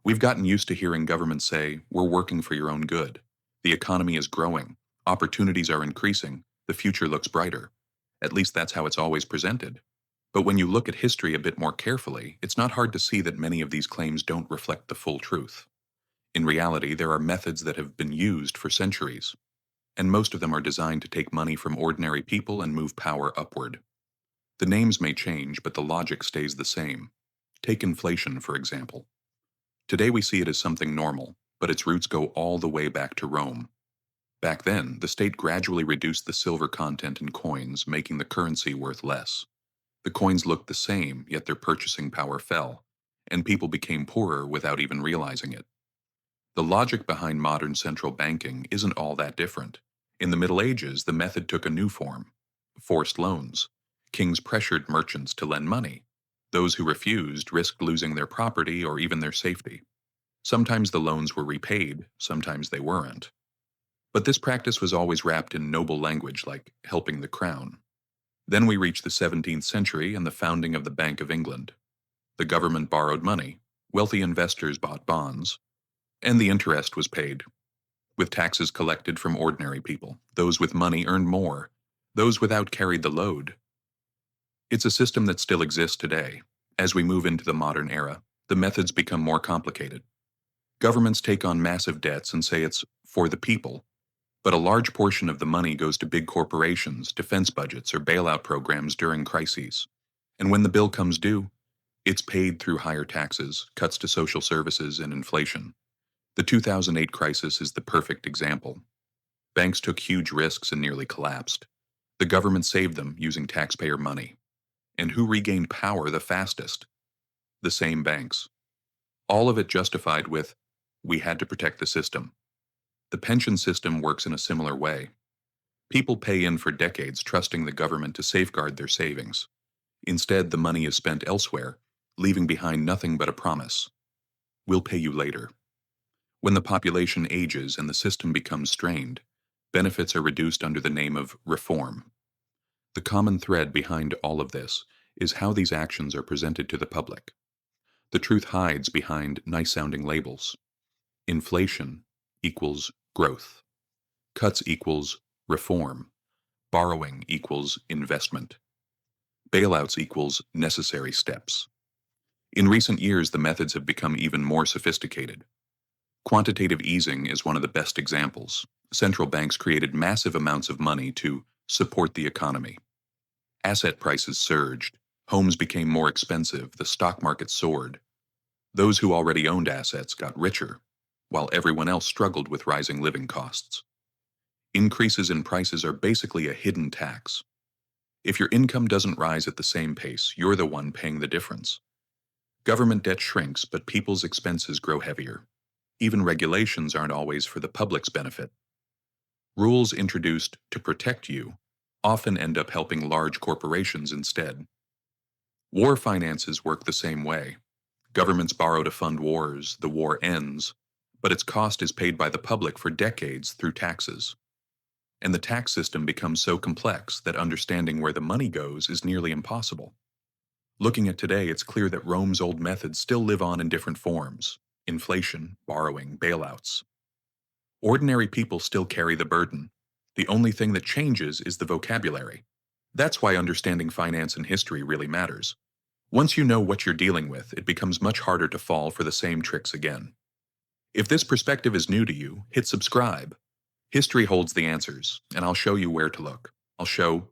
We've gotten used to hearing governments say, we're working for your own good. The economy is growing. Opportunities are increasing. The future looks brighter. At least that's how it's always presented. But when you look at history a bit more carefully, it's not hard to see that many of these claims don't reflect the full truth. In reality, there are methods that have been used for centuries, and most of them are designed to take money from ordinary people and move power upward. The names may change, but the logic stays the same. Take inflation, for example. Today we see it as something normal, but its roots go all the way back to Rome. Back then, the state gradually reduced the silver content in coins, making the currency worth less. The coins looked the same, yet their purchasing power fell, and people became poorer without even realizing it. The logic behind modern central banking isn't all that different. In the Middle Ages, the method took a new form: forced loans. Kings pressured merchants to lend money. Those who refused risked losing their property or even their safety. Sometimes the loans were repaid, sometimes they weren't. But this practice was always wrapped in noble language like helping the crown. Then we reach the 17th century and the founding of the Bank of England. The government borrowed money, wealthy investors bought bonds, and the interest was paid. With taxes collected from ordinary people, those with money earned more, those without carried the load. It's a system that still exists today. As we move into the modern era, the methods become more complicated. Governments take on massive debts and say it's for the people, but a large portion of the money goes to big corporations, defense budgets, or bailout programs during crises. And when the bill comes due, it's paid through higher taxes, cuts to social services, and inflation. The 2008 crisis is the perfect example. Banks took huge risks and nearly collapsed. The government saved them using taxpayer money. And who regained power the fastest? The same banks. All of it justified with, we had to protect the system. The pension system works in a similar way. People pay in for decades trusting the government to safeguard their savings. Instead, the money is spent elsewhere, leaving behind nothing but a promise. We'll pay you later. When the population ages and the system becomes strained, benefits are reduced under the name of reform. The common thread behind all of this is how these actions are presented to the public. The truth hides behind nice-sounding labels. Inflation equals growth. Cuts equals reform. Borrowing equals investment. Bailouts equals necessary steps. In recent years, the methods have become even more sophisticated. Quantitative easing is one of the best examples. Central banks created massive amounts of money to support the economy. Asset prices surged. Homes became more expensive. The stock market soared. Those who already owned assets got richer, while everyone else struggled with rising living costs. Increases in prices are basically a hidden tax. If your income doesn't rise at the same pace, you're the one paying the difference. Government debt shrinks, but people's expenses grow heavier. Even regulations aren't always for the public's benefit. Rules introduced to protect you often end up helping large corporations instead. War finances work the same way. Governments borrow to fund wars, the war ends, but its cost is paid by the public for decades through taxes. And the tax system becomes so complex that understanding where the money goes is nearly impossible. Looking at today, it's clear that Rome's old methods still live on in different forms: inflation, borrowing, bailouts. Ordinary people still carry the burden. The only thing that changes is the vocabulary. That's why understanding finance and history really matters. Once you know what you're dealing with, it becomes much harder to fall for the same tricks again. If this perspective is new to you, hit subscribe. History holds the answers, and I'll show you where to look. I'll show